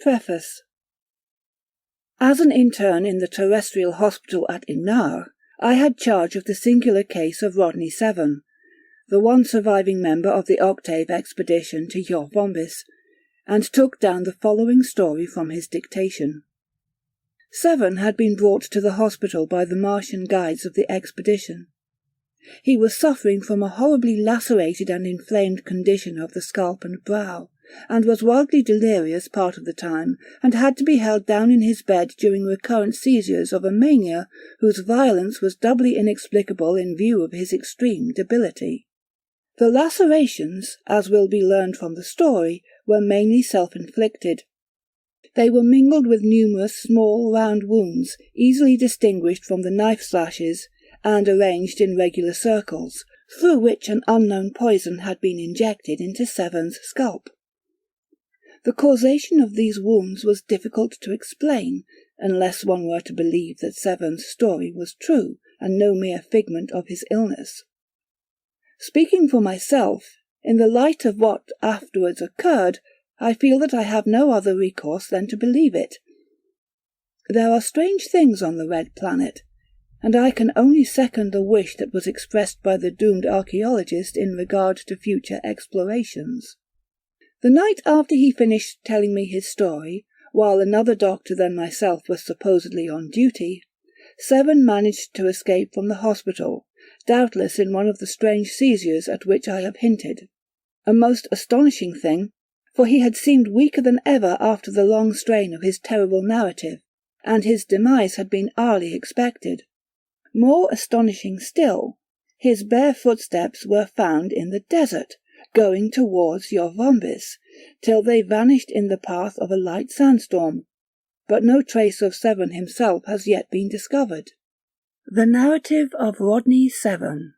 Preface. As an intern in the terrestrial hospital at Ignar, I had charge of the singular case of Rodney 7, the one surviving member of the Octave expedition to Yoh-Vombis, and took down the following story from his dictation. 7 had been brought to the hospital by the Martian guides of the expedition. He was suffering from a horribly lacerated and inflamed condition of the scalp and brow, and was wildly delirious part of the time, and had to be held down in his bed during recurrent seizures of a mania whose violence was doubly inexplicable in view of his extreme debility. The lacerations, as will be learned from the story, were mainly self-inflicted. They were mingled with numerous small round wounds, easily distinguished from the knife slashes, and arranged in regular circles, through which an unknown poison had been injected into 7's scalp. The causation of these wounds was difficult to explain, unless one were to believe that 7's story was true, and no mere figment of his illness. Speaking for myself, in the light of what afterwards occurred, I feel that I have no other recourse than to believe it. There are strange things on the Red Planet, and I can only second the wish that was expressed by the doomed archaeologist in regard to future explorations. The night after he finished telling me his story, while another doctor than myself was supposedly on duty, 7 managed to escape from the hospital, doubtless in one of the strange seizures at which I have hinted. A most astonishing thing, for he had seemed weaker than ever after the long strain of his terrible narrative, and his demise had been hourly expected. More astonishing still, his bare footsteps were found in the desert, going towards Yoh-Vombis, till they vanished in the path of a light sandstorm, but no trace of 7 himself has yet been discovered. The narrative of Rodney 7.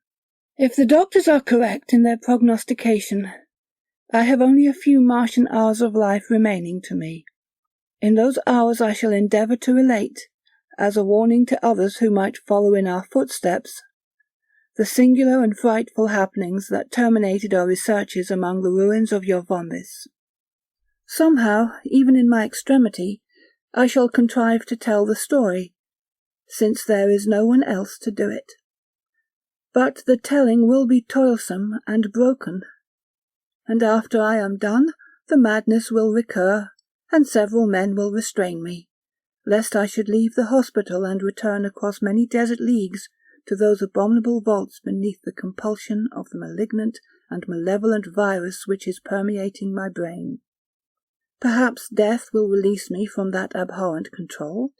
If the doctors are correct in their prognostication, I have only a few Martian hours of life remaining to me. In those hours I shall endeavour to relate, as a warning to others who might follow in our footsteps, the singular and frightful happenings that terminated our researches among the ruins of Yoh-Vombis. Somehow, even in my extremity, I shall contrive to tell the story, since there is no one else to do it. But the telling will be toilsome and broken, and after I am done, the madness will recur, and several men will restrain me, lest I should leave the hospital and return across many desert leagues to those abominable vaults beneath the compulsion of the malignant and malevolent virus which is permeating my brain. Perhaps death will release me from that abhorrent control,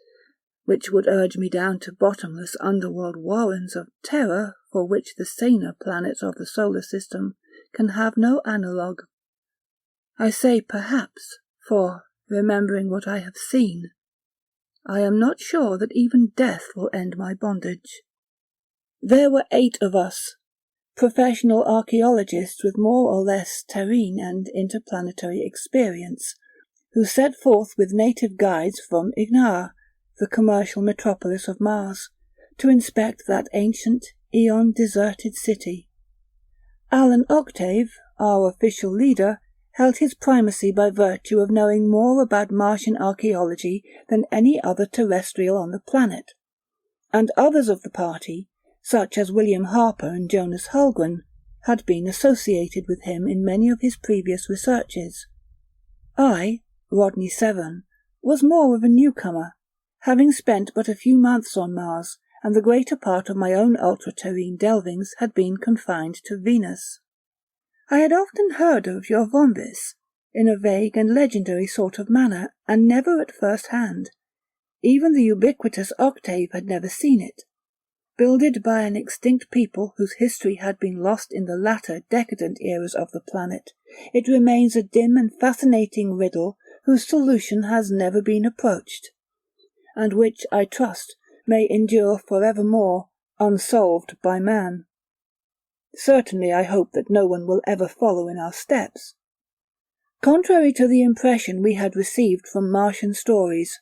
which would urge me down to bottomless underworld warrens of terror for which the saner planets of the solar system can have no analogue. I say perhaps, for, remembering what I have seen, I am not sure that even death will end my bondage. There were 8 of us, professional archaeologists with more or less terrene and interplanetary experience, who set forth with native guides from Ignar, the commercial metropolis of Mars, to inspect that ancient, eon-deserted city. Alan Octave, our official leader, held his primacy by virtue of knowing more about Martian archaeology than any other terrestrial on the planet, and others of the party, such as William Harper and Jonas Hulgren, had been associated with him in many of his previous researches. I, Rodney 7, was more of a newcomer, having spent but a few months on Mars, and the greater part of my own ultra-terrene delvings had been confined to Venus. I had often heard of Yoh-Vombis, in a vague and legendary sort of manner, and never at first hand. Even the ubiquitous Octave had never seen it. Builded by an extinct people whose history had been lost in the latter decadent eras of the planet, it remains a dim and fascinating riddle whose solution has never been approached, and which, I trust, may endure forevermore, unsolved by man. Certainly I hope that no one will ever follow in our steps. Contrary to the impression we had received from Martian stories,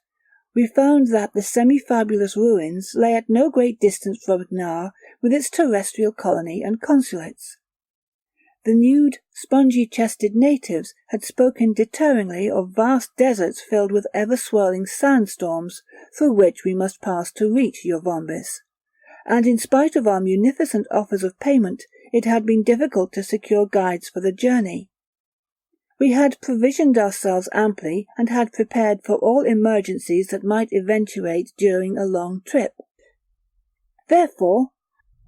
we found that the semi-fabulous ruins lay at no great distance from Ignar with its terrestrial colony and consulates. The nude, spongy-chested natives had spoken deterringly of vast deserts filled with ever-swirling sandstorms through which we must pass to reach Yoh-Vombis, and in spite of our munificent offers of payment, it had been difficult to secure guides for the journey. We had provisioned ourselves amply and had prepared for all emergencies that might eventuate during a long trip. Therefore,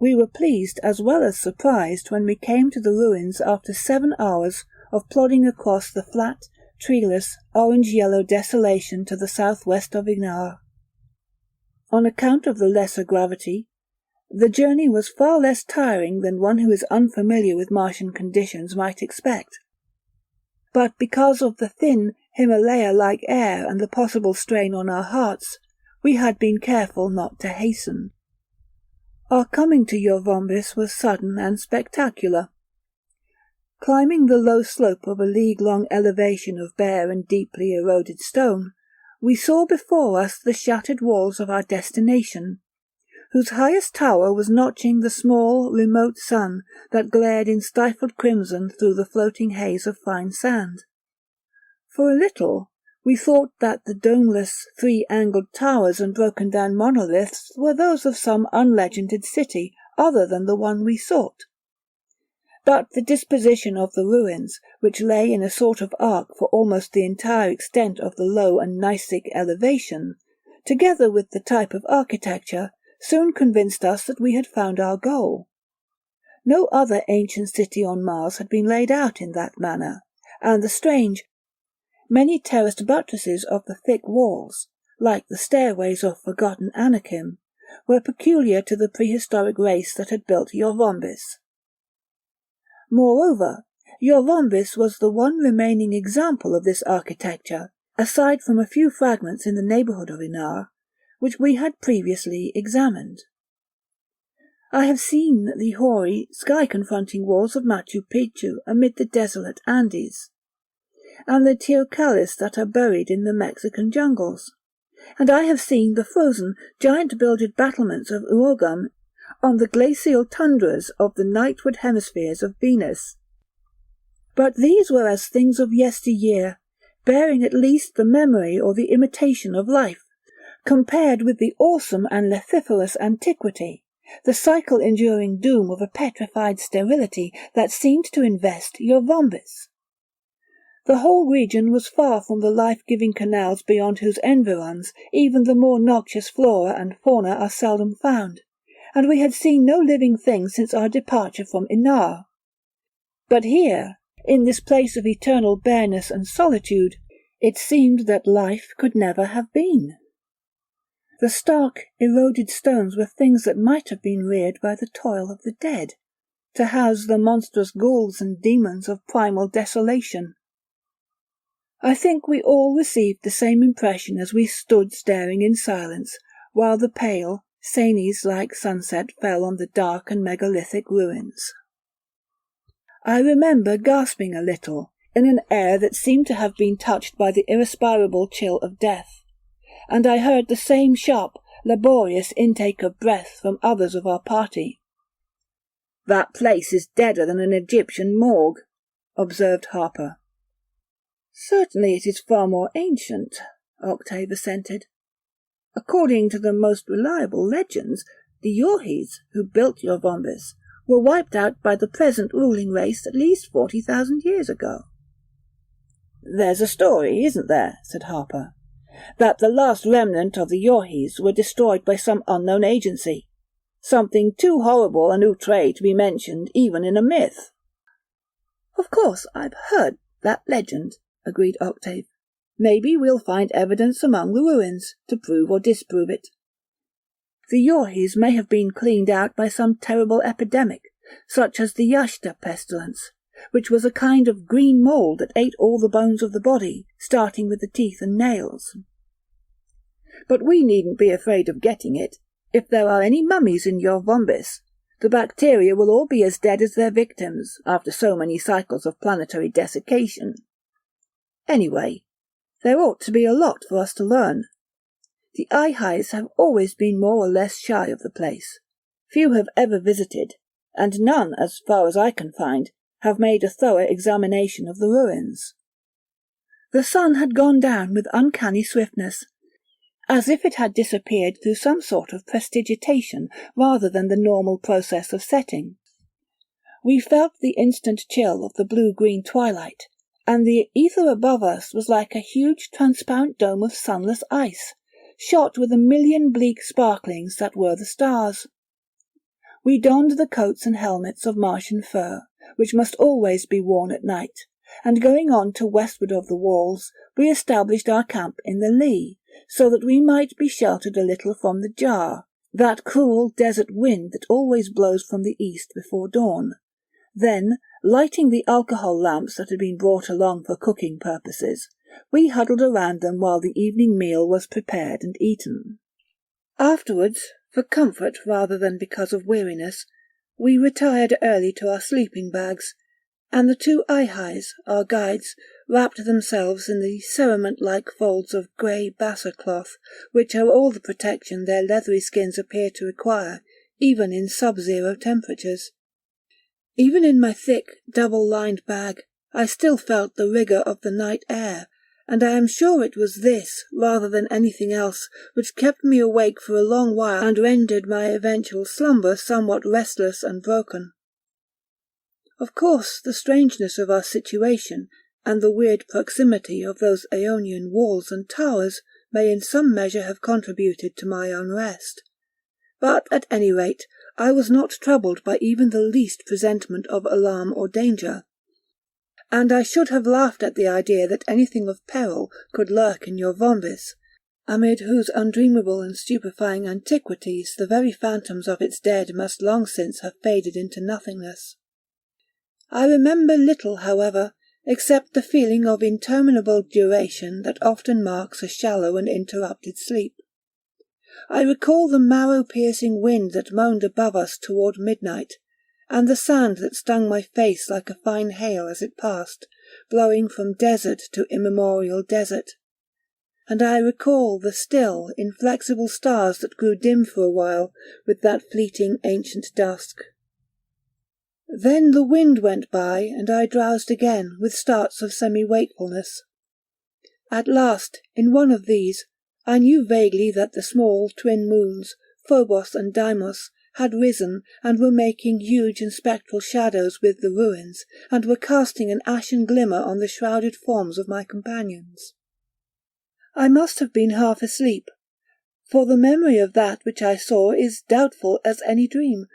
we were pleased as well as surprised when we came to the ruins after 7 hours of plodding across the flat, treeless, orange-yellow desolation to the southwest of Inar. On account of the lesser gravity, the journey was far less tiring than one who is unfamiliar with Martian conditions might expect. But because of the thin, Himalaya-like air and the possible strain on our hearts, we had been careful not to hasten. Our coming to Yoh-Vombis was sudden and spectacular. Climbing the low slope of a league-long elevation of bare and deeply eroded stone, we saw before us the shattered walls of our destination, whose highest tower was notching the small, remote sun that glared in stifled crimson through the floating haze of fine sand. For a little, we thought that the domeless, three-angled towers and broken-down monoliths were those of some unlegended city other than the one we sought. But the disposition of the ruins, which lay in a sort of arc for almost the entire extent of the low and gneissic elevation, together with the type of architecture, soon convinced us that we had found our goal. No other ancient city on Mars had been laid out in that manner, and the strange, many terraced buttresses of the thick walls, like the stairways of forgotten Anakim, were peculiar to the prehistoric race that had built Yoh-Vombis. Moreover, Yoh-Vombis was the one remaining example of this architecture, aside from a few fragments in the neighbourhood of Inar, which we had previously examined. I have seen the hoary, sky-confronting walls of Machu Picchu amid the desolate Andes, and the teocallis that are buried in the Mexican jungles, and I have seen the frozen, giant-builded battlements of Urugum on the glacial tundras of the nightward hemispheres of Venus. But these were as things of yesteryear, bearing at least the memory or the imitation of life, compared with the awesome and lefiferous antiquity, the cycle-enduring doom of a petrified sterility that seemed to invest Yoh-Vombis. The whole region was far from the life-giving canals beyond whose environs even the more noxious flora and fauna are seldom found, and we had seen no living thing since our departure from Inar. But here, in this place of eternal bareness and solitude, it seemed that life could never have been. The stark, eroded stones were things that might have been reared by the toil of the dead, to house the monstrous ghouls and demons of primal desolation. I think we all received the same impression as we stood staring in silence, while the pale, Sanies-like sunset fell on the dark and megalithic ruins. I remember gasping a little, in an air that seemed to have been touched by the irrespirable chill of death, and I heard the same sharp, laborious intake of breath from others of our party. "That place is deader than an Egyptian morgue," observed Harper. "Certainly it is far more ancient," Octave assented. "According to the most reliable legends, the Yohis, who built Yoh-Vombis, were wiped out by the present ruling race at least 40,000 years ago." "There's a story, isn't there," said Harper, "that the last remnant of the Yohis were destroyed by some unknown agency, something too horrible and outre to be mentioned even in a myth." "Of course, I've heard that legend," agreed Octave. "Maybe we'll find evidence among the ruins, to prove or disprove it. The Yohis may have been cleaned out by some terrible epidemic, such as the Yashta pestilence, which was a kind of green mold that ate all the bones of the body, starting with the teeth and nails. But we needn't be afraid of getting it. If there are any mummies in Yoh-Vombis, the bacteria will all be as dead as their victims, after so many cycles of planetary desiccation. Anyway, there ought to be a lot for us to learn. The Ihais have always been more or less shy of the place. Few have ever visited, and none, as far as I can find, have made a thorough examination of the ruins. The sun had gone down with uncanny swiftness, as if it had disappeared through some sort of prestidigitation rather than the normal process of setting. We felt the instant chill of the blue-green twilight, and the ether above us was like a huge transparent dome of sunless ice, shot with a million bleak sparklings that were the stars. We donned the coats and helmets of Martian fur, which must always be worn at night, and going on to westward of the walls, we established our camp in the lee, so that we might be sheltered a little from the jar, that cruel desert wind that always blows from the east before dawn. Then, lighting the alcohol lamps that had been brought along for cooking purposes, we huddled around them while the evening meal was prepared and eaten. Afterwards, for comfort rather than because of weariness, we retired early to our sleeping bags, and the two Ihais, our guides, wrapped themselves in the cerement-like folds of grey bassa cloth, which are all the protection their leathery skins appear to require, even in sub-zero temperatures. Even in my thick, double-lined bag, I still felt the rigour of the night air, and I am sure it was this, rather than anything else, which kept me awake for a long while and rendered my eventual slumber somewhat restless and broken. Of course, the strangeness of our situation, and the weird proximity of those Aeonian walls and towers, may in some measure have contributed to my unrest. But, at any rate, I was not troubled by even the least presentiment of alarm or danger, and I should have laughed at the idea that anything of peril could lurk in Yoh-Vombis, amid whose undreamable and stupefying antiquities the very phantoms of its dead must long since have faded into nothingness. I remember little, however, except the feeling of interminable duration that often marks a shallow and interrupted sleep. I recall the marrow-piercing wind that moaned above us toward midnight, and the sand that stung my face like a fine hail as it passed, blowing from desert to immemorial desert. And I recall the still, inflexible stars that grew dim for a while with that fleeting ancient dusk. Then the wind went by, and I drowsed again with starts of semi-wakefulness. At last, in one of these, I knew vaguely that the small twin moons, Phobos and Deimos, had risen and were making huge and spectral shadows with the ruins, and were casting an ashen glimmer on the shrouded forms of my companions. I must have been half asleep, for the memory of that which I saw is doubtful as any dream.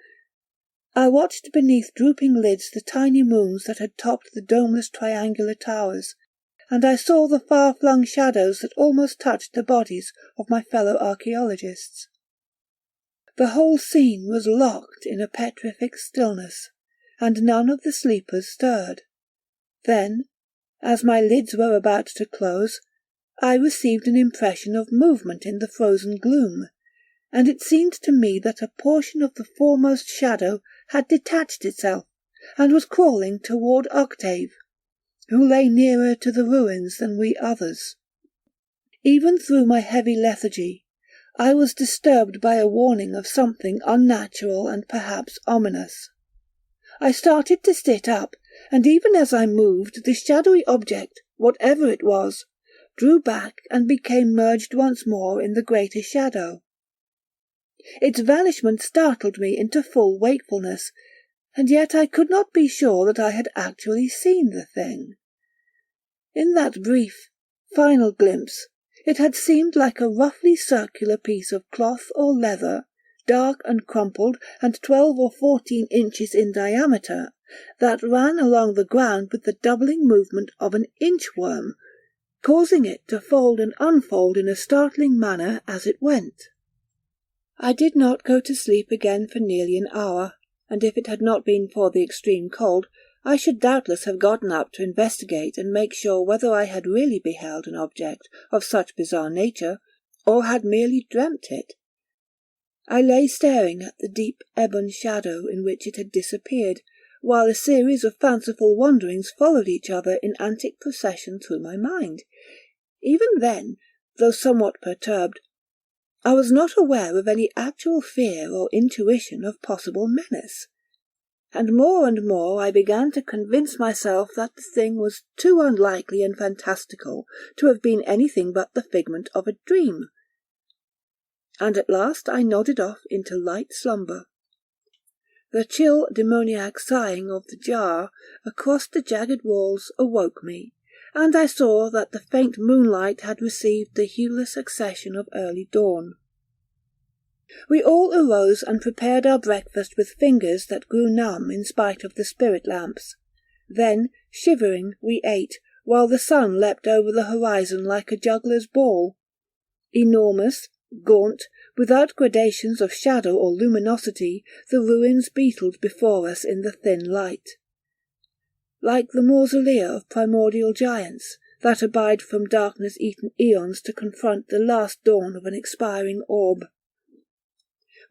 I watched beneath drooping lids the tiny moons that had topped the domeless triangular towers, and I saw the far-flung shadows that almost touched the bodies of my fellow archaeologists. The whole scene was locked in a petrific stillness, and none of the sleepers stirred. Then, as my lids were about to close, I received an impression of movement in the frozen gloom, and it seemed to me that a portion of the foremost shadow had detached itself, and was crawling toward Octave, who lay nearer to the ruins than we others. Even through my heavy lethargy, I was disturbed by a warning of something unnatural and perhaps ominous. I started to sit up, and even as I moved, the shadowy object, whatever it was, drew back and became merged once more in the greater shadow. Its vanishment startled me into full wakefulness, and yet I could not be sure that I had actually seen the thing. In that brief, final glimpse, it had seemed like a roughly circular piece of cloth or leather, dark and crumpled and 12 or 14 inches in diameter, that ran along the ground with the doubling movement of an inchworm, causing it to fold and unfold in a startling manner as it went. I did not go to sleep again for nearly an hour, and if it had not been for the extreme cold, I should doubtless have gotten up to investigate and make sure whether I had really beheld an object of such bizarre nature, or had merely dreamt it. I lay staring at the deep ebon shadow in which it had disappeared, while a series of fanciful wanderings followed each other in antic procession through my mind. Even then, though somewhat perturbed, I was not aware of any actual fear or intuition of possible menace. and more I began to convince myself that the thing was too unlikely and fantastical to have been anything but the figment of a dream. And at last I nodded off into light slumber. The chill demoniac sighing of the jar across the jagged walls awoke me, and I saw that the faint moonlight had received the hueless accession of early dawn. We all arose and prepared our breakfast with fingers that grew numb in spite of the spirit lamps. Then, shivering, we ate, while the sun leapt over the horizon like a juggler's ball. Enormous, gaunt, without gradations of shadow or luminosity, the ruins beetled before us in the thin light. Like the mausolea of primordial giants, that abide from darkness-eaten eons to confront the last dawn of an expiring orb.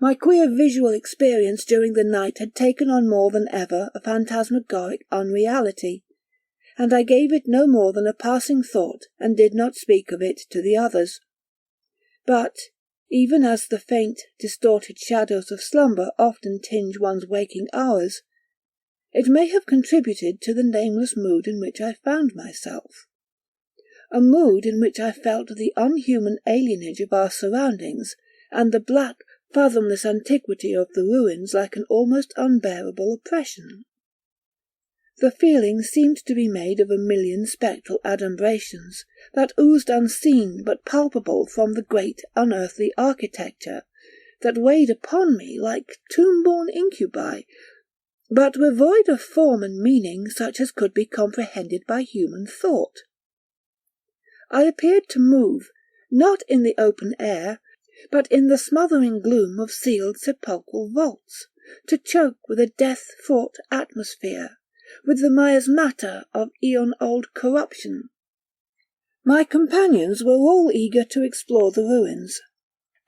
My queer visual experience during the night had taken on more than ever a phantasmagoric unreality, and I gave it no more than a passing thought and did not speak of it to the others. But, even as the faint, distorted shadows of slumber often tinge one's waking hours, it may have contributed to the nameless mood in which I found myself. A mood in which I felt the unhuman alienage of our surroundings and the black, fathomless antiquity of the ruins like an almost unbearable oppression. The feeling seemed to be made of a million spectral adumbrations that oozed unseen but palpable from the great unearthly architecture, that weighed upon me like tomb-born incubi, but were void of form and meaning such as could be comprehended by human thought. I appeared to move, not in the open air, but in the smothering gloom of sealed sepulchral vaults, to choke with a death-fraught atmosphere, with the miasmata of eon-old corruption. My companions were all eager to explore the ruins,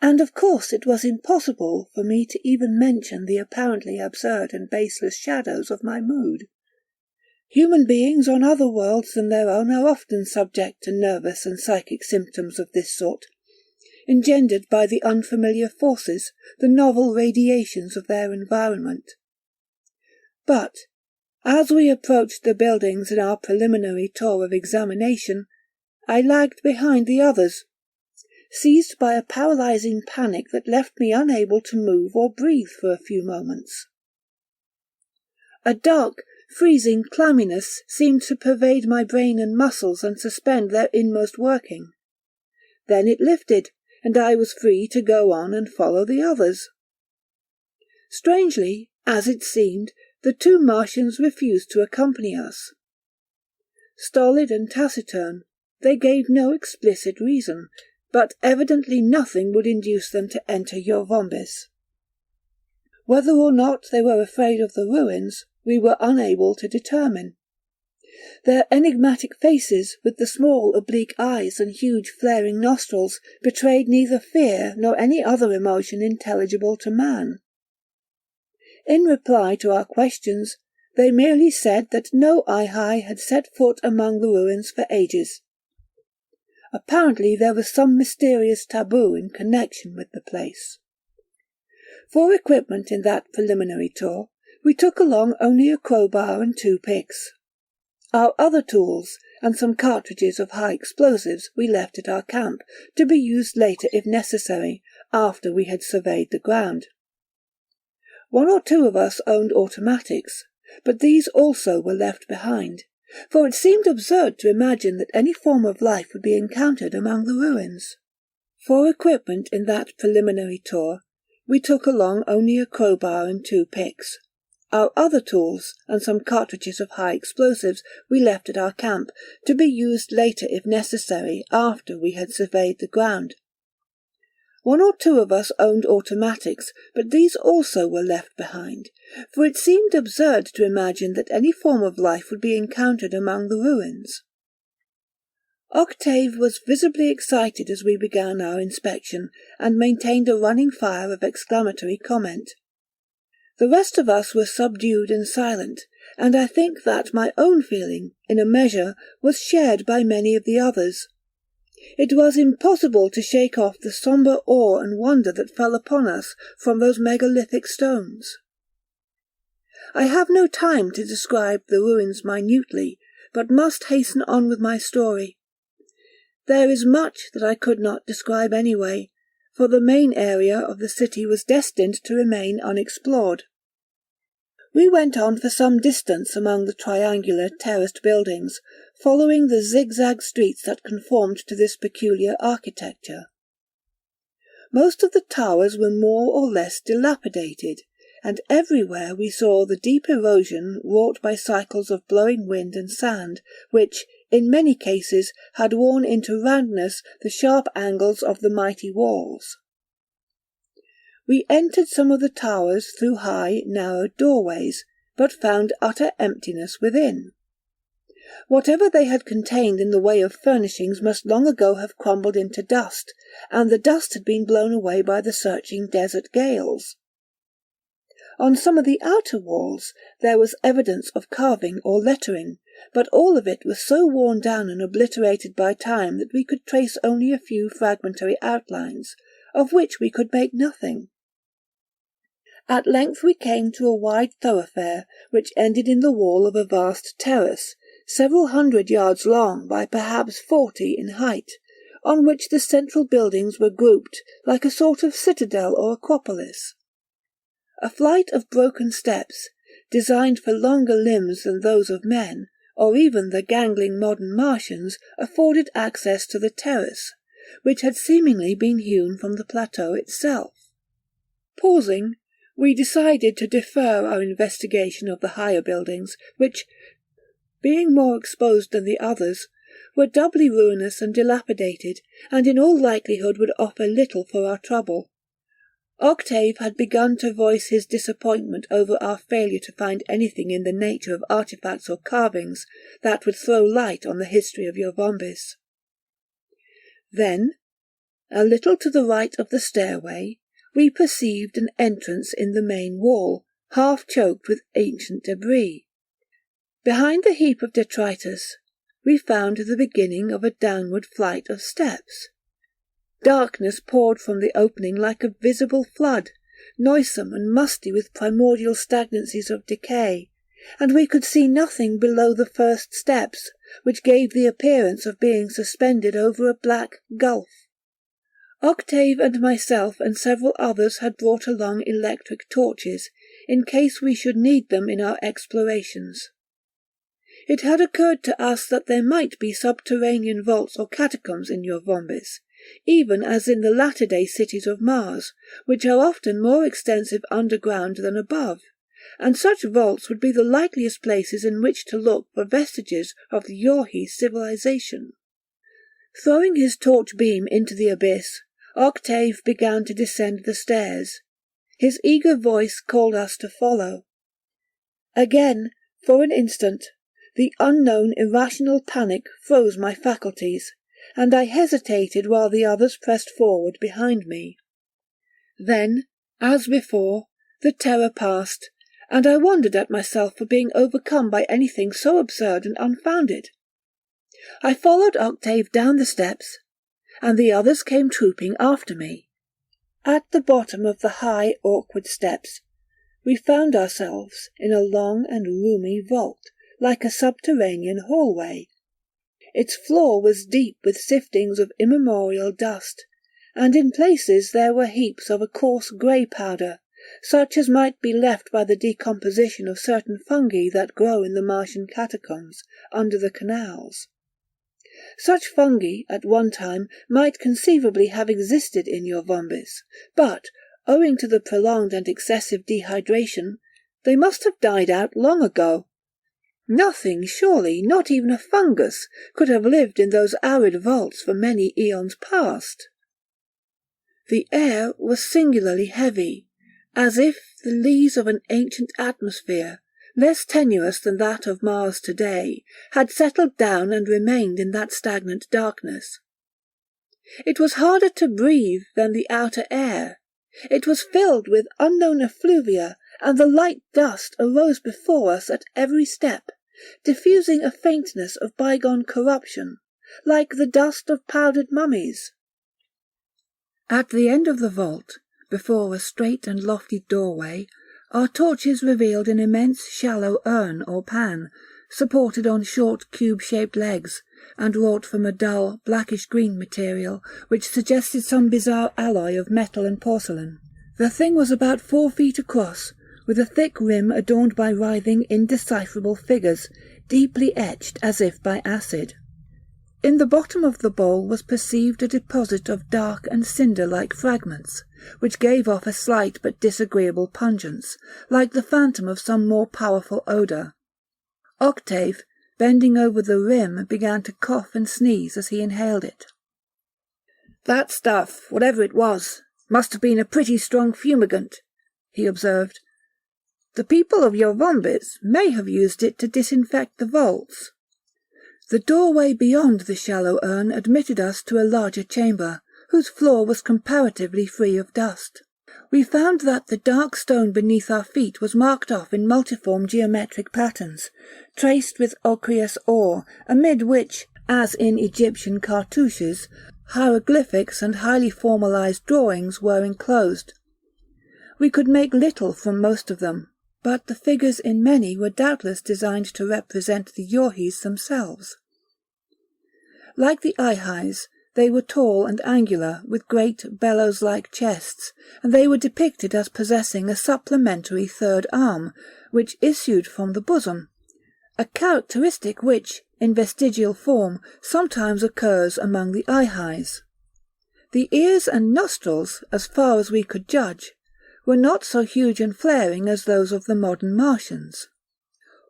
and of course it was impossible for me to even mention the apparently absurd and baseless shadows of my mood. Human beings on other worlds than their own are often subject to nervous and psychic symptoms of this sort, engendered by the unfamiliar forces, the novel radiations of their environment. But, as we approached the buildings in our preliminary tour of examination, I lagged behind the others, seized by a paralyzing panic that left me unable to move or breathe for a few moments. A dark, freezing clamminess seemed to pervade my brain and muscles and suspend their inmost working. Then it lifted, and I was free to go on and follow the others. Strangely, as it seemed, the two Martians refused to accompany us. Stolid and taciturn, they gave no explicit reason, but evidently nothing would induce them to enter Yoh-Vombis. Whether or not they were afraid of the ruins, we were unable to determine. Their enigmatic faces, with the small oblique eyes and huge flaring nostrils, betrayed neither fear nor any other emotion intelligible to man. In reply to our questions, they merely said that no Ihai had set foot among the ruins for ages. Apparently there was some mysterious taboo in connection with the place. For equipment in that preliminary tour, we took along only a crowbar and 2 picks. Our other tools and some cartridges of high explosives we left at our camp, to be used later if necessary, after we had surveyed the ground. 1 or 2 of us owned automatics, but these also were left behind, for it seemed absurd to imagine that any form of life would be encountered among the ruins. For equipment in that preliminary tour, we took along only a crowbar and 2 picks. Our other tools and some cartridges of high explosives we left at our camp, to be used later if necessary, after we had surveyed the ground. 1 or 2 of us owned automatics, but these also were left behind, for it seemed absurd to imagine that any form of life would be encountered among the ruins. Octave was visibly excited as we began our inspection, and maintained a running fire of exclamatory comment. The rest of us were subdued and silent, and I think that my own feeling, in a measure, was shared by many of the others. It was impossible to shake off the sombre awe and wonder that fell upon us from those megalithic stones. I have no time to describe the ruins minutely, but must hasten on with my story. There is much that I could not describe anyway, for the main area of the city was destined to remain unexplored. We went on for some distance among the triangular terraced buildings, following the zigzag streets that conformed to this peculiar architecture. Most of the towers were more or less dilapidated, and everywhere we saw the deep erosion wrought by cycles of blowing wind and sand, which, in many cases, had worn into roundness the sharp angles of the mighty walls. We entered some of the towers through high, narrow doorways, but found utter emptiness within. Whatever they had contained in the way of furnishings must long ago have crumbled into dust, and the dust had been blown away by the searching desert gales. On some of the outer walls there was evidence of carving or lettering, but all of it was so worn down and obliterated by time that we could trace only a few fragmentary outlines, of which we could make nothing. At length we came to a wide thoroughfare which ended in the wall of a vast terrace, several 100 yards long by perhaps 40 in height, on which the central buildings were grouped like a sort of citadel or acropolis. A flight of broken steps, designed for longer limbs than those of men, or even the gangling modern Martians, afforded access to the terrace, which had seemingly been hewn from the plateau itself. Pausing, we decided to defer our investigation of the higher buildings, which, being more exposed than the others, were doubly ruinous and dilapidated, and in all likelihood would offer little for our trouble. Octave had begun to voice his disappointment over our failure to find anything in the nature of artifacts or carvings that would throw light on the history of Yoh-Vombis. Then, a little to the right of the stairway, we perceived an entrance in the main wall, half choked with ancient debris. Behind the heap of detritus, we found the beginning of a downward flight of steps. Darkness poured from the opening like a visible flood, noisome and musty with primordial stagnancies of decay, and we could see nothing below the first steps, which gave the appearance of being suspended over a black gulf. Octave and myself and several others had brought along electric torches, in case we should need them in our explorations. It had occurred to us that there might be subterranean vaults or catacombs in Yoh-Vombis, even as in the latter-day cities of Mars, which are often more extensive underground than above, and such vaults would be the likeliest places in which to look for vestiges of the Yohi civilization. Throwing his torch beam into the abyss, Octave began to descend the stairs. His eager voice called us to follow. Again, for an instant, the unknown irrational panic froze my faculties, and I hesitated while the others pressed forward behind me. Then, as before, the terror passed, and I wondered at myself for being overcome by anything so absurd and unfounded. I followed Octave down the steps, and the others came trooping after me. At the bottom of the high, awkward steps, we found ourselves in a long and roomy vault, like a subterranean hallway. Its floor was deep with siftings of immemorial dust, and in places there were heaps of a coarse grey powder, such as might be left by the decomposition of certain fungi that grow in the Martian catacombs under the canals. Such fungi, at one time, might conceivably have existed in Yoh-Vombis, but, owing to the prolonged and excessive dehydration, they must have died out long ago. Nothing, surely, not even a fungus, could have lived in those arid vaults for many eons past. The air was singularly heavy, as if the lees of an ancient atmosphere, less tenuous than that of Mars today, had settled down and remained in that stagnant darkness. It was harder to breathe than the outer air. It was filled with unknown effluvia, and the light dust arose before us at every step, diffusing a faintness of bygone corruption, like the dust of powdered mummies. At the end of the vault, before a straight and lofty doorway, Our torches revealed an immense shallow urn or pan, supported on short cube-shaped legs, and wrought from a dull, blackish-green material, which suggested some bizarre alloy of metal and porcelain. The thing was about 4 feet across, with a thick rim adorned by writhing, indecipherable figures, deeply etched as if by acid. In the bottom of the bowl was perceived a deposit of dark and cinder-like fragments, which gave off a slight but disagreeable pungence, like the phantom of some more powerful odour. Octave, bending over the rim, began to cough and sneeze as he inhaled it. "That stuff, whatever it was, must have been a pretty strong fumigant," he observed. "The people of Yoh-Vombis may have used it to disinfect the vaults." The doorway beyond the shallow urn admitted us to a larger chamber, whose floor was comparatively free of dust. We found that the dark stone beneath our feet was marked off in multiform geometric patterns, traced with ochreous ore, amid which, as in Egyptian cartouches, hieroglyphics and highly formalized drawings were enclosed. We could make little from most of them, but the figures in many were doubtless designed to represent the Yohis themselves. Like the Ihais, they were tall and angular, with great bellows-like chests, and they were depicted as possessing a supplementary third arm, which issued from the bosom, a characteristic which, in vestigial form, sometimes occurs among the Ihais. The ears and nostrils, as far as we could judge, were not so huge and flaring as those of the modern Martians.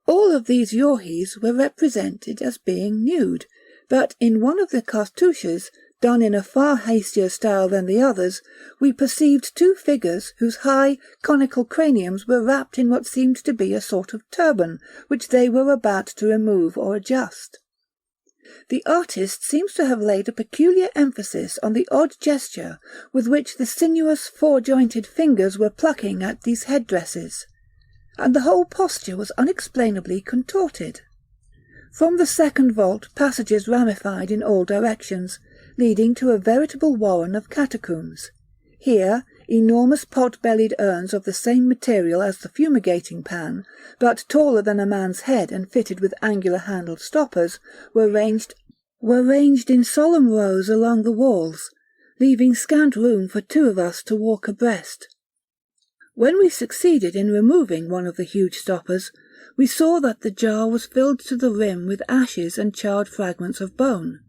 All of these Yohis were represented as being nude, but in one of the cartouches, done in a far hastier style than the others, we perceived 2 figures whose high, conical craniums were wrapped in what seemed to be a sort of turban, which they were about to remove or adjust. The artist seems to have laid a peculiar emphasis on the odd gesture with which the sinuous 4-jointed fingers were plucking at these headdresses, and the whole posture was unexplainably contorted. From the second vault passages ramified in all directions, leading to a veritable warren of catacombs. Here, enormous pot-bellied urns of the same material as the fumigating pan, but taller than a man's head and fitted with angular-handled stoppers, were ranged in solemn rows along the walls, leaving scant room for 2 of us to walk abreast. When we succeeded in removing one of the huge stoppers, we saw that the jar was filled to the rim with ashes and charred fragments of bone.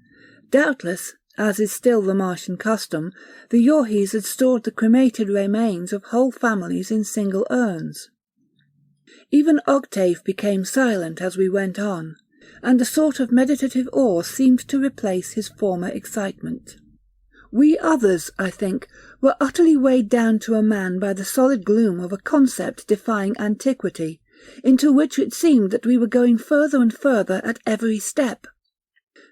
Doubtless, as is still the Martian custom, the Yohis had stored the cremated remains of whole families in single urns. Even Octave became silent as we went on, and a sort of meditative awe seemed to replace his former excitement. We others, I think, were utterly weighed down to a man by the solid gloom of a concept defying antiquity, into which it seemed that we were going further and further at every step.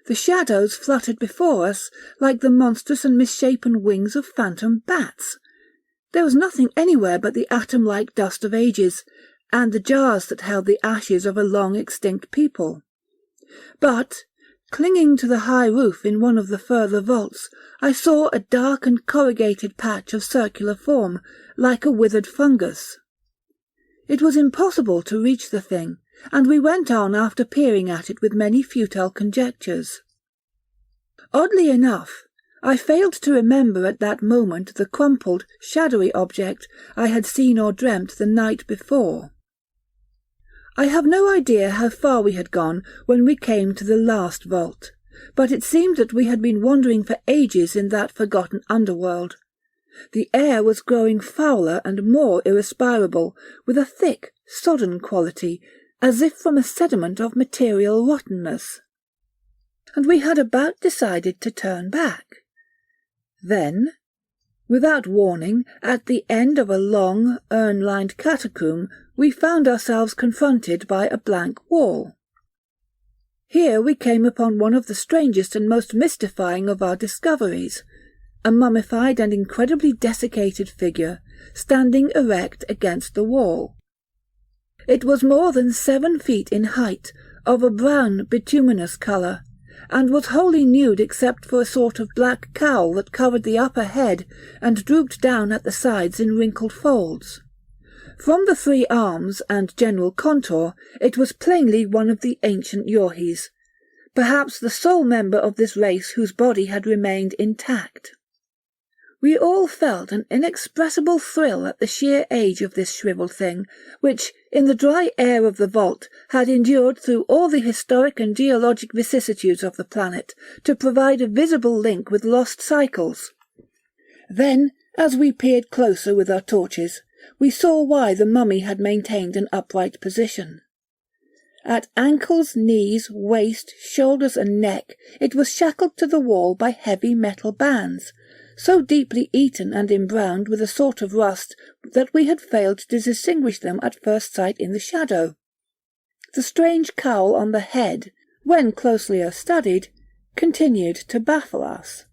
The shadows fluttered before us like the monstrous and misshapen wings of phantom bats. There was nothing anywhere but the atom-like dust of ages, and the jars that held the ashes of a long-extinct people. But, clinging to the high roof in one of the further vaults, I saw a dark and corrugated patch of circular form, like a withered fungus. It was impossible to reach the thing, and we went on after peering at it with many futile conjectures. Oddly enough, I failed to remember at that moment the crumpled, shadowy object I had seen or dreamt the night before. I have no idea how far we had gone when we came to the last vault, but it seemed that we had been wandering for ages in that forgotten underworld. The air was growing fouler and more irrespirable, with a thick, sodden quality, as if from a sediment of material rottenness. And we had about decided to turn back. Then, without warning, at the end of a long, urn-lined catacomb, we found ourselves confronted by a blank wall. Here we came upon one of the strangest and most mystifying of our discoveries, a mummified and incredibly desiccated figure, standing erect against the wall. It was more than 7 feet in height, of a brown bituminous colour, and was wholly nude except for a sort of black cowl that covered the upper head and drooped down at the sides in wrinkled folds. From the 3 arms and general contour, it was plainly one of the ancient Yoh-His, perhaps the sole member of this race whose body had remained intact. We all felt an inexpressible thrill at the sheer age of this shrivelled thing, which, in the dry air of the vault, had endured through all the historic and geologic vicissitudes of the planet to provide a visible link with lost cycles. Then, as we peered closer with our torches, we saw why the mummy had maintained an upright position. At ankles, knees, waist, shoulders and neck it was shackled to the wall by heavy metal bands, so deeply eaten and embrowned with a sort of rust that we had failed to distinguish them at first sight in the shadow. The strange cowl on the head, when closely studied, continued to baffle us.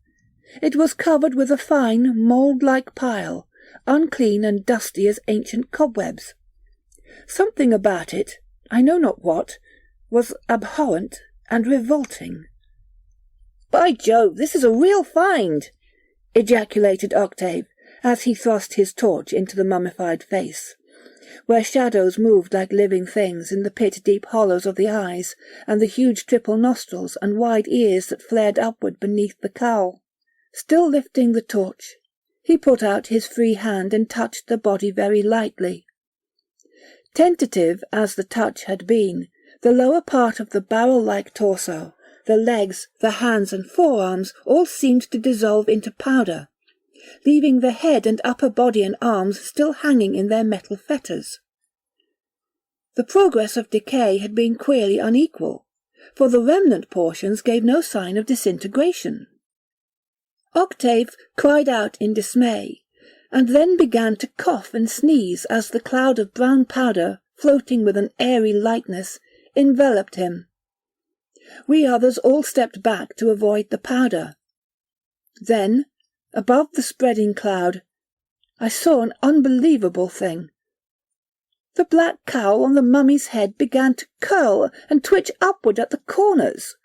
It was covered with a fine, mould-like pile, unclean and dusty as ancient cobwebs. Something about it, I know not what, was abhorrent and revolting. "By Jove, this is a real find!" ejaculated Octave, as he thrust his torch into the mummified face, where shadows moved like living things in the pit-deep hollows of the eyes, and the huge triple nostrils and wide ears that flared upward beneath the cowl. Still lifting the torch, he put out his free hand and touched the body very lightly. Tentative as the touch had been, the lower part of the barrel-like torso, the legs, the hands and forearms all seemed to dissolve into powder, leaving the head and upper body and arms still hanging in their metal fetters. The progress of decay had been queerly unequal, for the remnant portions gave no sign of disintegration. Octave cried out in dismay, and then began to cough and sneeze as the cloud of brown powder, floating with an airy lightness, enveloped him. We others all stepped back to avoid the powder. Then, above the spreading cloud, I saw an unbelievable thing. The black cowl on the mummy's head began to curl and twitch upward at the corners.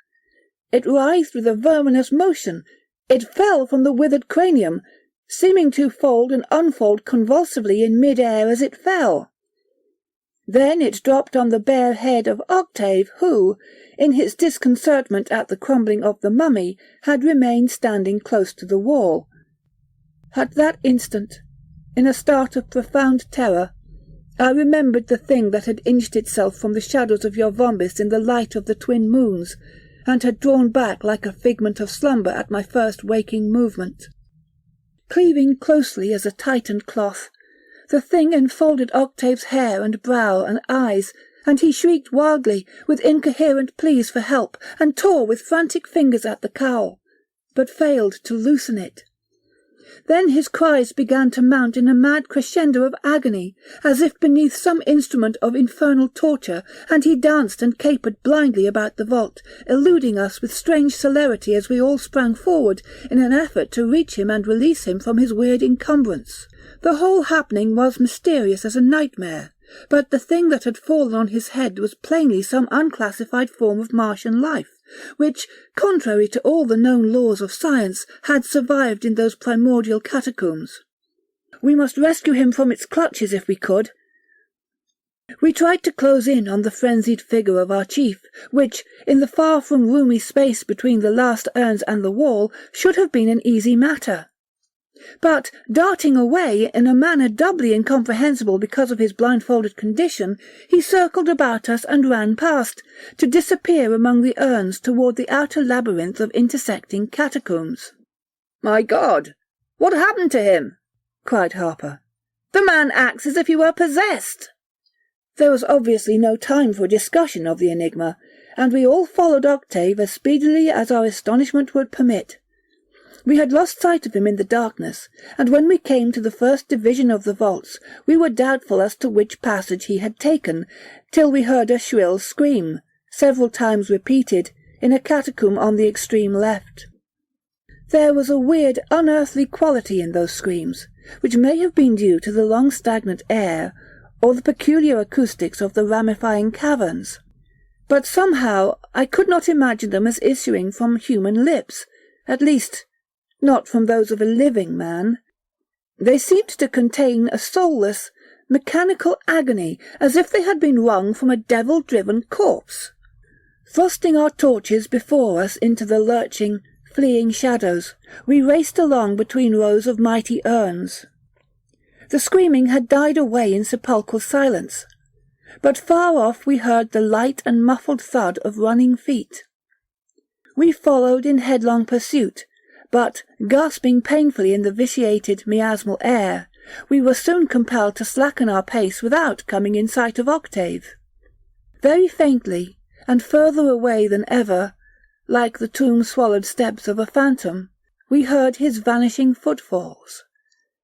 It writhed with a verminous motion. It fell from the withered cranium, seeming to fold and unfold convulsively in mid-air as it fell. Then it dropped on the bare head of Octave, who, in his disconcertment at the crumbling of the mummy, had remained standing close to the wall. At that instant, in a start of profound terror, I remembered the thing that had inched itself from the shadows of Yoh-Vombis in the light of the twin moons, and had drawn back like a figment of slumber at my first waking movement. Cleaving closely as a tightened cloth, the thing enfolded Octave's hair and brow and eyes, and he shrieked wildly, with incoherent pleas for help, and tore with frantic fingers at the cowl, but failed to loosen it. Then his cries began to mount in a mad crescendo of agony, as if beneath some instrument of infernal torture, and he danced and capered blindly about the vault, eluding us with strange celerity as we all sprang forward in an effort to reach him and release him from his weird encumbrance. The whole happening was mysterious as a nightmare, but the thing that had fallen on his head was plainly some unclassified form of Martian life, which, contrary to all the known laws of science, had survived in those primordial catacombs. We must rescue him from its clutches if we could. We tried to close in on the frenzied figure of our chief, which, in the far from roomy space between the last urns and the wall, should have been an easy matter. But, darting away in a manner doubly incomprehensible because of his blindfolded condition, he circled about us and ran past, to disappear among the urns toward the outer labyrinth of intersecting catacombs. "My God! What happened to him?" cried Harper. "The man acts as if he were possessed." There was obviously no time for a discussion of the enigma, and we all followed Octave as speedily as our astonishment would permit. We had lost sight of him in the darkness, and when we came to the first division of the vaults, we were doubtful as to which passage he had taken, till we heard a shrill scream, several times repeated, in a catacomb on the extreme left. There was a weird, unearthly quality in those screams, which may have been due to the long stagnant air, or the peculiar acoustics of the ramifying caverns. But somehow I could not imagine them as issuing from human lips, at least not from those of a living man. They seemed to contain a soulless, mechanical agony, as if they had been wrung from a devil-driven corpse. Thrusting our torches before us into the lurching, fleeing shadows, we raced along between rows of mighty urns. The screaming had died away in sepulchral silence, but far off we heard the light and muffled thud of running feet. We followed in headlong pursuit, but, gasping painfully in the vitiated miasmal air, we were soon compelled to slacken our pace without coming in sight of Octave. Very faintly, and further away than ever, like the tomb-swallowed steps of a phantom, we heard his vanishing footfalls.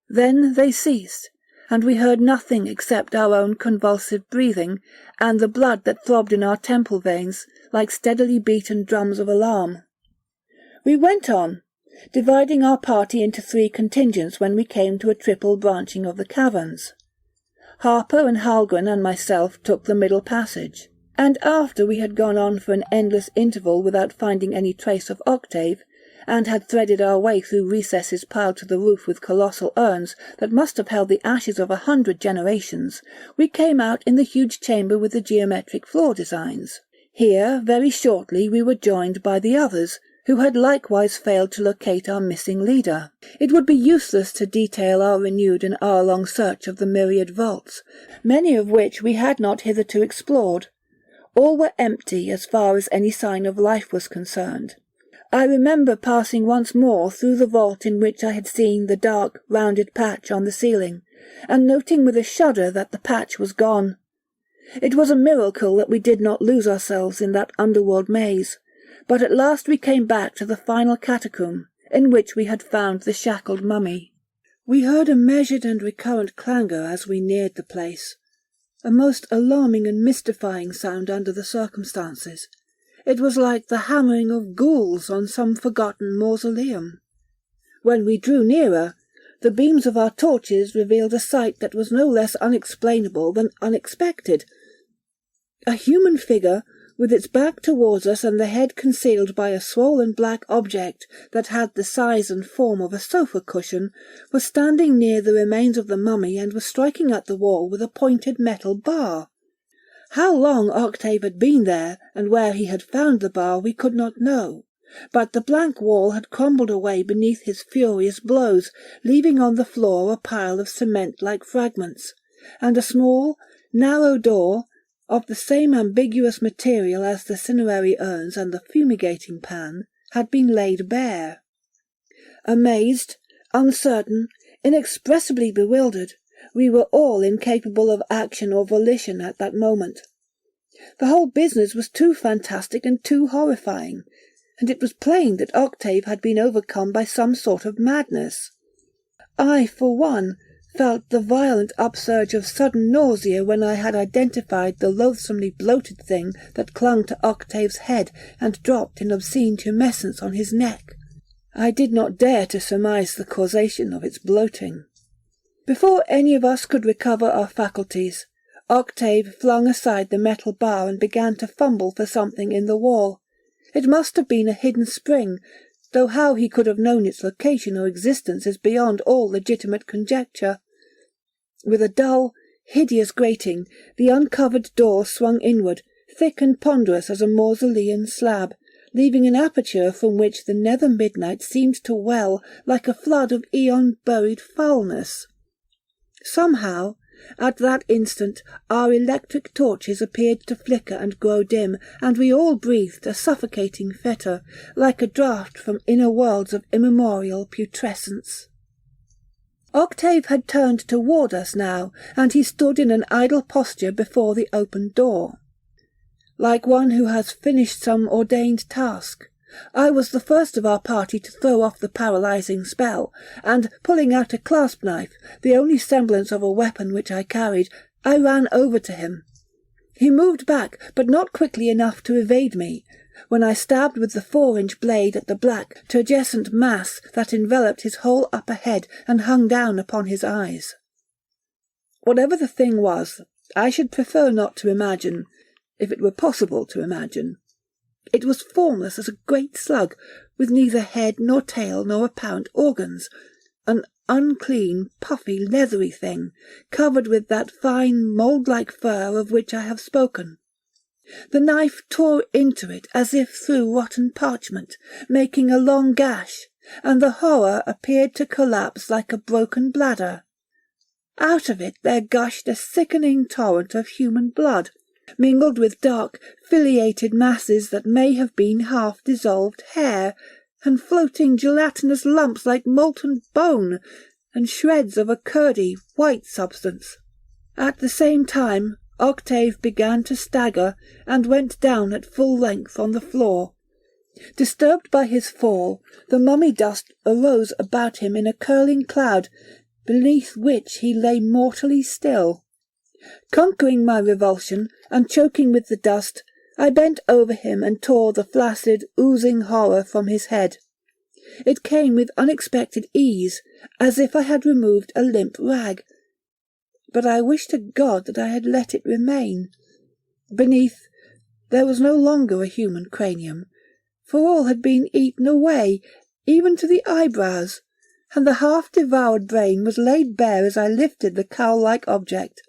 Then they ceased, and we heard nothing except our own convulsive breathing and the blood that throbbed in our temple veins like steadily beaten drums of alarm. We went on, dividing our party into 3 contingents when we came to a triple branching of the caverns. Harper and Hallgren and myself took the middle passage, and after we had gone on for an endless interval without finding any trace of Octave, and had threaded our way through recesses piled to the roof with colossal urns that must have held the ashes of 100 generations, we came out in the huge chamber with the geometric floor designs. Here, very shortly, we were joined by the others, who had likewise failed to locate our missing leader. It would be useless to detail our renewed and hour-long search of the myriad vaults, many of which we had not hitherto explored. All were empty as far as any sign of life was concerned. I remember passing once more through the vault in which I had seen the dark, rounded patch on the ceiling, and noting with a shudder that the patch was gone. It was a miracle that we did not lose ourselves in that underworld maze, but at last we came back to the final catacomb, in which we had found the shackled mummy. We heard a measured and recurrent clangour as we neared the place, a most alarming and mystifying sound under the circumstances. It was like the hammering of ghouls on some forgotten mausoleum. When we drew nearer, the beams of our torches revealed a sight that was no less unexplainable than unexpected. A human figure, with its back towards us and the head concealed by a swollen black object that had the size and form of a sofa cushion, was standing near the remains of the mummy and was striking at the wall with a pointed metal bar. How long Octave had been there, and where he had found the bar, we could not know, but the blank wall had crumbled away beneath his furious blows, leaving on the floor a pile of cement-like fragments, and a small, narrow door, of the same ambiguous material as the cinerary urns and the fumigating pan, had been laid bare. Amazed, uncertain, inexpressibly bewildered, we were all incapable of action or volition at that moment. The whole business was too fantastic and too horrifying, and it was plain that Octave had been overcome by some sort of madness. I, for one, felt the violent upsurge of sudden nausea when I had identified the loathsomely bloated thing that clung to Octave's head and dropped in obscene tumescence on his neck. I did not dare to surmise the causation of its bloating. Before any of us could recover our faculties, Octave flung aside the metal bar and began to fumble for something in the wall. It must have been a hidden spring, though how he could have known its location or existence is beyond all legitimate conjecture. With a dull, hideous grating, the uncovered door swung inward, thick and ponderous as a mausolean slab, leaving an aperture from which the nether midnight seemed to well like a flood of aeon-buried foulness. Somehow, at that instant, our electric torches appeared to flicker and grow dim, and we all breathed a suffocating fetor, like a draught from inner worlds of immemorial putrescence. Octave had turned toward us now, and he stood in an idle posture before the open door, like one who has finished some ordained task. I was the first of our party to throw off the paralyzing spell, and, pulling out a clasp-knife, the only semblance of a weapon which I carried, I ran over to him. He moved back, but not quickly enough to evade me, when I stabbed with the 4-inch blade at the black, turgescent mass that enveloped his whole upper head and hung down upon his eyes. Whatever the thing was, I should prefer not to imagine, if it were possible to imagine. It was formless as a great slug, with neither head nor tail nor apparent organs, an unclean, puffy, leathery thing, covered with that fine, mould-like fur of which I have spoken. The knife tore into it as if through rotten parchment, making a long gash, and the horror appeared to collapse like a broken bladder. Out of it there gushed a sickening torrent of human blood, mingled with dark, filiated masses that may have been half-dissolved hair, and floating gelatinous lumps like molten bone, and shreds of a curdy, white substance. At the same time, Octave began to stagger and went down at full length on the floor. Disturbed by his fall, the mummy dust arose about him in a curling cloud, beneath which he lay mortally still. Conquering my revulsion, and choking with the dust, I bent over him and tore the flaccid, oozing horror from his head. It came with unexpected ease, as if I had removed a limp rag. But I wished to God that I had let it remain. Beneath, there was no longer a human cranium, for all had been eaten away, even to the eyebrows, and the half-devoured brain was laid bare as I lifted the cowl-like object.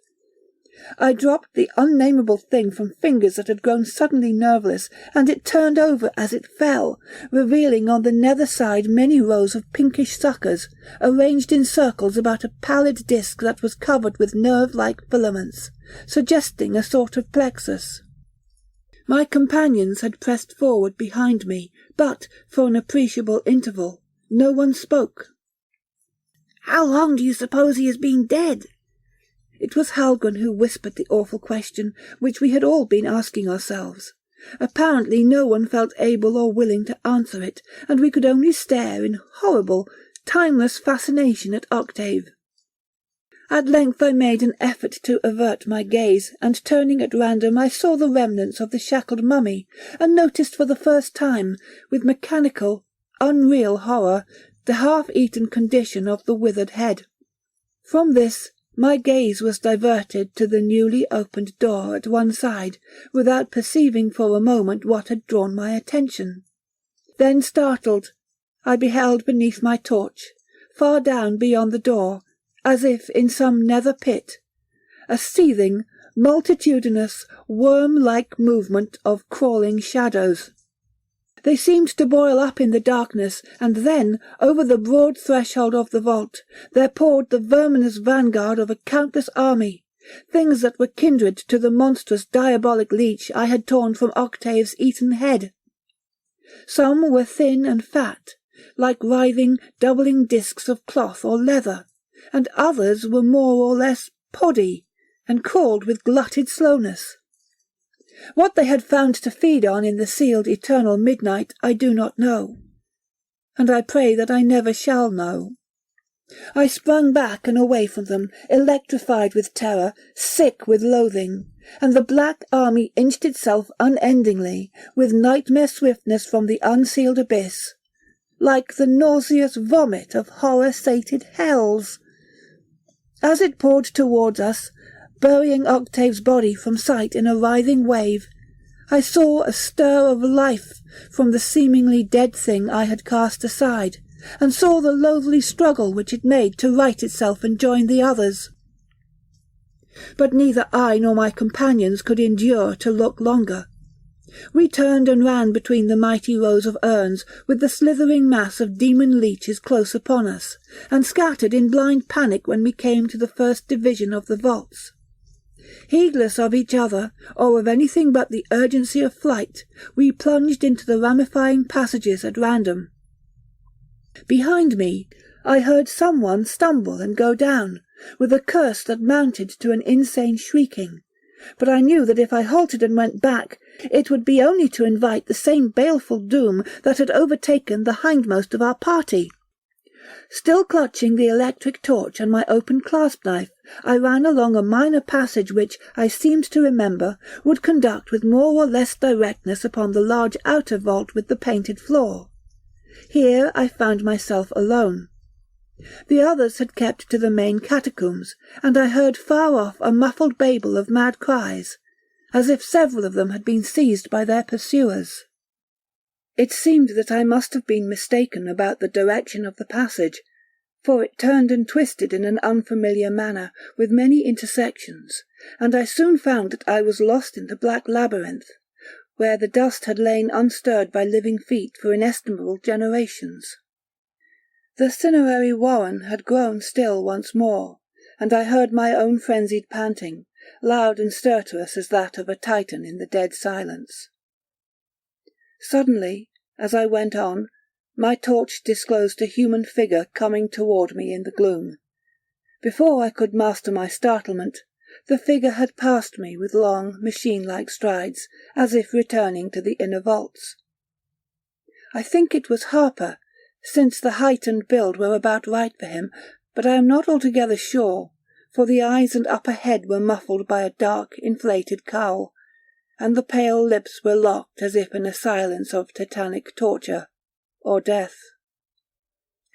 I dropped the unnameable thing from fingers that had grown suddenly nerveless, and it turned over as it fell, revealing on the nether side many rows of pinkish suckers, arranged in circles about a pallid disc that was covered with nerve-like filaments, suggesting a sort of plexus. My companions had pressed forward behind me, but, for an appreciable interval, no one spoke. "How long do you suppose he has been dead?" It was Halgren who whispered the awful question, which we had all been asking ourselves. Apparently no one felt able or willing to answer it, and we could only stare in horrible, timeless fascination at Octave. At length I made an effort to avert my gaze, and turning at random I saw the remnants of the shackled mummy, and noticed for the first time, with mechanical, unreal horror, the half-eaten condition of the withered head. From this, my gaze was diverted to the newly opened door at one side, without perceiving for a moment what had drawn my attention. Then, startled, I beheld beneath my torch, far down beyond the door, as if in some nether pit, a seething, multitudinous, worm-like movement of crawling shadows. They seemed to boil up in the darkness, and then, over the broad threshold of the vault, there poured the verminous vanguard of a countless army, things that were kindred to the monstrous diabolic leech I had torn from Octave's eaten head. Some were thin and fat, like writhing, doubling discs of cloth or leather, and others were more or less poddy, and crawled with glutted slowness. What they had found to feed on in the sealed eternal midnight I do not know, and I pray that I never shall know. I sprung back and away from them, electrified with terror, sick with loathing, and the black army inched itself unendingly, with nightmare swiftness from the unsealed abyss, like the nauseous vomit of horror-sated hells. As it poured towards us, burying Octave's body from sight in a writhing wave, I saw a stir of life from the seemingly dead thing I had cast aside, and saw the loathly struggle which it made to right itself and join the others. But neither I nor my companions could endure to look longer. We turned and ran between the mighty rows of urns, with the slithering mass of demon leeches close upon us, and scattered in blind panic when we came to the first division of the vaults. Heedless of each other, or of anything but the urgency of flight, we plunged into the ramifying passages at random. Behind me, I heard someone stumble and go down, with a curse that mounted to an insane shrieking, but I knew that if I halted and went back, it would be only to invite the same baleful doom that had overtaken the hindmost of our party. Still clutching the electric torch and my open clasp-knife, I ran along a minor passage which, I seemed to remember, would conduct with more or less directness upon the large outer vault with the painted floor. Here I found myself alone. The others had kept to the main catacombs, and I heard far off a muffled babel of mad cries, as if several of them had been seized by their pursuers. It seemed that I must have been mistaken about the direction of the passage, for it turned and twisted in an unfamiliar manner, with many intersections, and I soon found that I was lost in the black labyrinth, where the dust had lain unstirred by living feet for inestimable generations. The cinerary warren had grown still once more, and I heard my own frenzied panting, loud and stertorous as that of a Titan in the dead silence. Suddenly, as I went on, my torch disclosed a human figure coming toward me in the gloom. Before I could master my startlement, the figure had passed me with long, machine-like strides, as if returning to the inner vaults. I think it was Harper, since the height and build were about right for him, but I am not altogether sure, for the eyes and upper head were muffled by a dark, inflated cowl, and the pale lips were locked as if in a silence of tetanic torture, or death.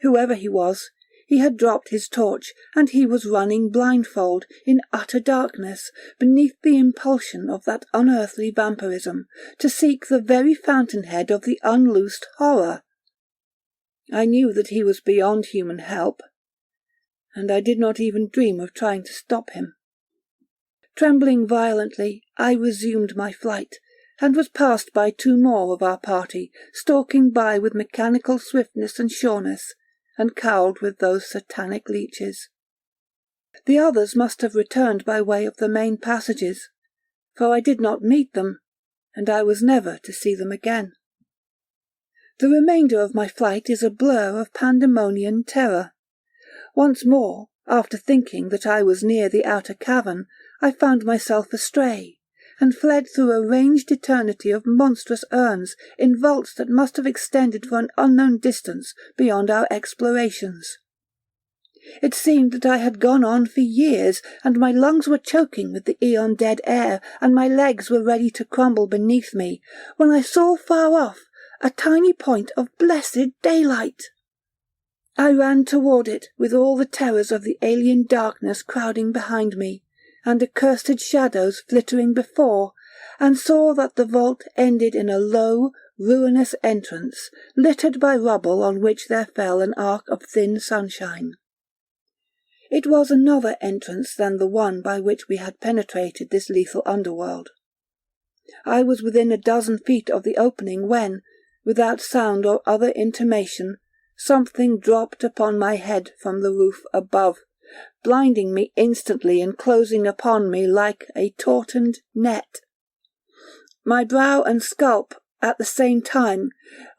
Whoever he was, he had dropped his torch, and he was running blindfold, in utter darkness, beneath the impulsion of that unearthly vampirism, to seek the very fountainhead of the unloosed horror. I knew that he was beyond human help, and I did not even dream of trying to stop him. Trembling violently, I resumed my flight, and was passed by two more of our party, stalking by with mechanical swiftness and sureness, and cowled with those satanic leeches. The others must have returned by way of the main passages, for I did not meet them, and I was never to see them again. The remainder of my flight is a blur of pandemonian terror. Once more, after thinking that I was near the outer cavern, I found myself astray, and fled through a ranged eternity of monstrous urns in vaults that must have extended for an unknown distance beyond our explorations. It seemed that I had gone on for years, and my lungs were choking with the eon-dead air, and my legs were ready to crumble beneath me, when I saw far off a tiny point of blessed daylight. I ran toward it with all the terrors of the alien darkness crowding behind me, and accursed shadows flittering before, and saw that the vault ended in a low, ruinous entrance, littered by rubble on which there fell an arc of thin sunshine. It was another entrance than the one by which we had penetrated this lethal underworld. I was within a dozen feet of the opening when, without sound or other intimation, something dropped upon my head from the roof above, blinding me instantly and closing upon me like a tautened net. My brow and scalp, at the same time,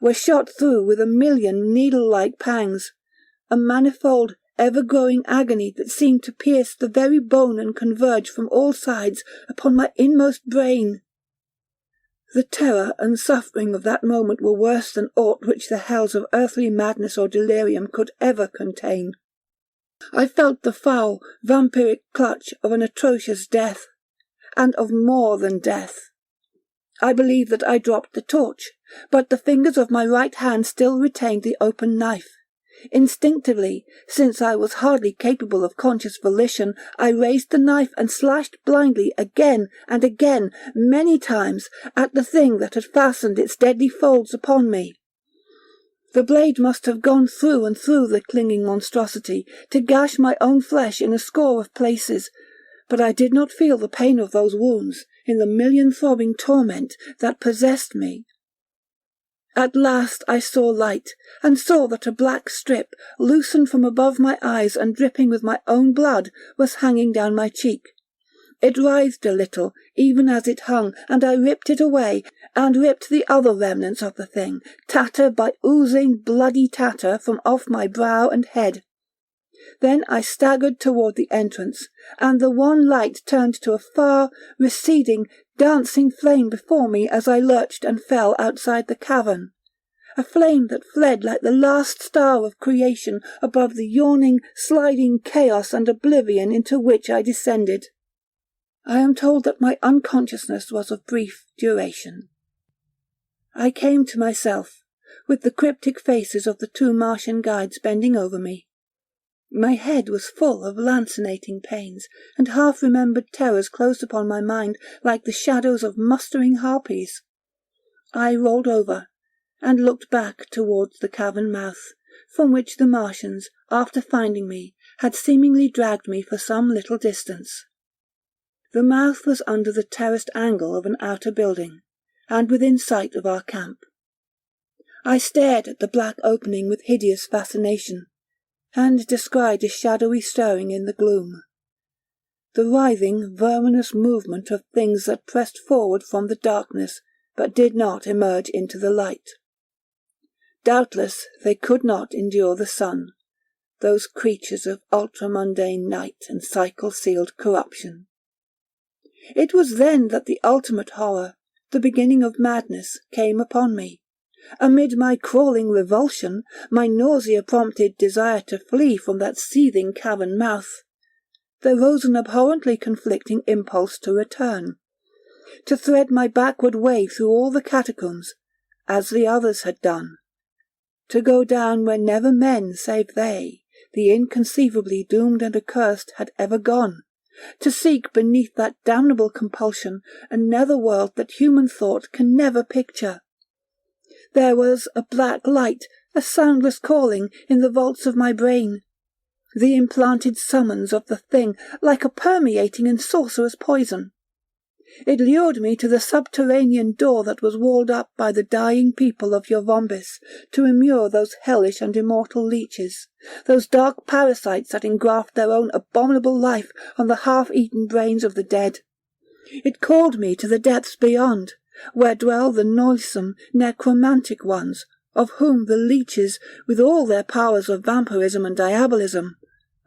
were shot through with a million needle-like pangs, a manifold, ever-growing agony that seemed to pierce the very bone and converge from all sides upon my inmost brain. The terror and suffering of that moment were worse than aught which the hells of earthly madness or delirium could ever contain. I felt the foul, vampiric clutch of an atrocious death, and of more than death. I believe that I dropped the torch, but the fingers of my right hand still retained the open knife. Instinctively, since I was hardly capable of conscious volition, I raised the knife and slashed blindly again and again, many times, at the thing that had fastened its deadly folds upon me. The blade must have gone through and through the clinging monstrosity, to gash my own flesh in a score of places, but I did not feel the pain of those wounds in the million-throbbing torment that possessed me. At last I saw light, and saw that a black strip, loosened from above my eyes and dripping with my own blood, was hanging down my cheek. It writhed a little, even as it hung, and I ripped it away, and ripped the other remnants of the thing, tatter by oozing bloody tatter, from off my brow and head. Then I staggered toward the entrance, and the one light turned to a far, receding, dancing flame before me as I lurched and fell outside the cavern. A flame that fled like the last star of creation above the yawning, sliding chaos and oblivion into which I descended. I am told that my unconsciousness was of brief duration. I came to myself, with the cryptic faces of the two Martian guides bending over me. My head was full of lancinating pains, and half-remembered terrors closed upon my mind like the shadows of mustering harpies. I rolled over, and looked back towards the cavern mouth, from which the Martians, after finding me, had seemingly dragged me for some little distance. The mouth was under the terraced angle of an outer building, and within sight of our camp. I stared at the black opening with hideous fascination, and descried a shadowy stirring in the gloom. The writhing, verminous movement of things that pressed forward from the darkness, but did not emerge into the light. Doubtless they could not endure the sun, those creatures of ultramundane night and cycle-sealed corruption. It was then that the ultimate horror, the beginning of madness, came upon me. Amid my crawling revulsion, my nausea-prompted desire to flee from that seething cavern mouth, there rose an abhorrently conflicting impulse to return, to thread my backward way through all the catacombs, as the others had done, to go down where never men save they, the inconceivably doomed and accursed, had ever gone, to seek beneath that damnable compulsion a nether-world that human thought can never picture. There was a black light, a soundless calling in the vaults of my brain, the implanted summons of the thing, like a permeating and sorcerous poison. It lured me to the subterranean door that was walled up by the dying people of Yoh-Vombis, to immure those hellish and immortal leeches, those dark parasites that engraft their own abominable life on the half-eaten brains of the dead. It called me to the depths beyond, where dwell the noisome, necromantic ones, of whom the leeches, with all their powers of vampirism and diabolism,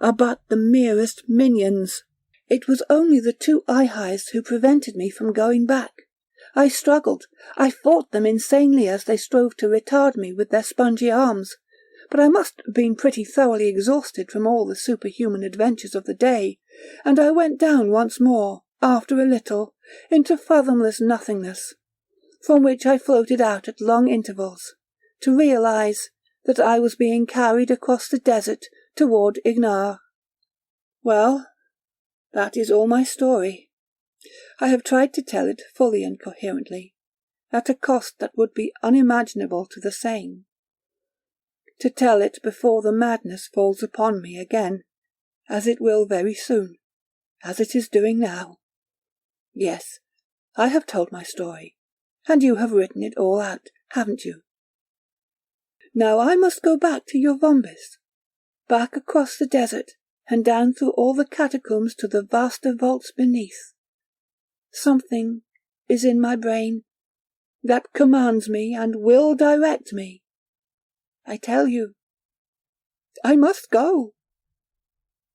are but the merest minions. It was only the two eye-highs who prevented me from going back. I struggled, I fought them insanely as they strove to retard me with their spongy arms, but I must have been pretty thoroughly exhausted from all the superhuman adventures of the day, and I went down once more, after a little, into fathomless nothingness, from which I floated out at long intervals, to realize that I was being carried across the desert toward Ignar. Well, that is all my story. I have tried to tell it fully and coherently, at a cost that would be unimaginable to the sane. To tell it before the madness falls upon me again, as it will very soon, as it is doing now. Yes, I have told my story, and you have written it all out, haven't you? Now I must go back to Yoh-Vombis, back across the desert, and down through all the catacombs to the vaster vaults beneath. Something is in my brain that commands me and will direct me. I tell you, I must go.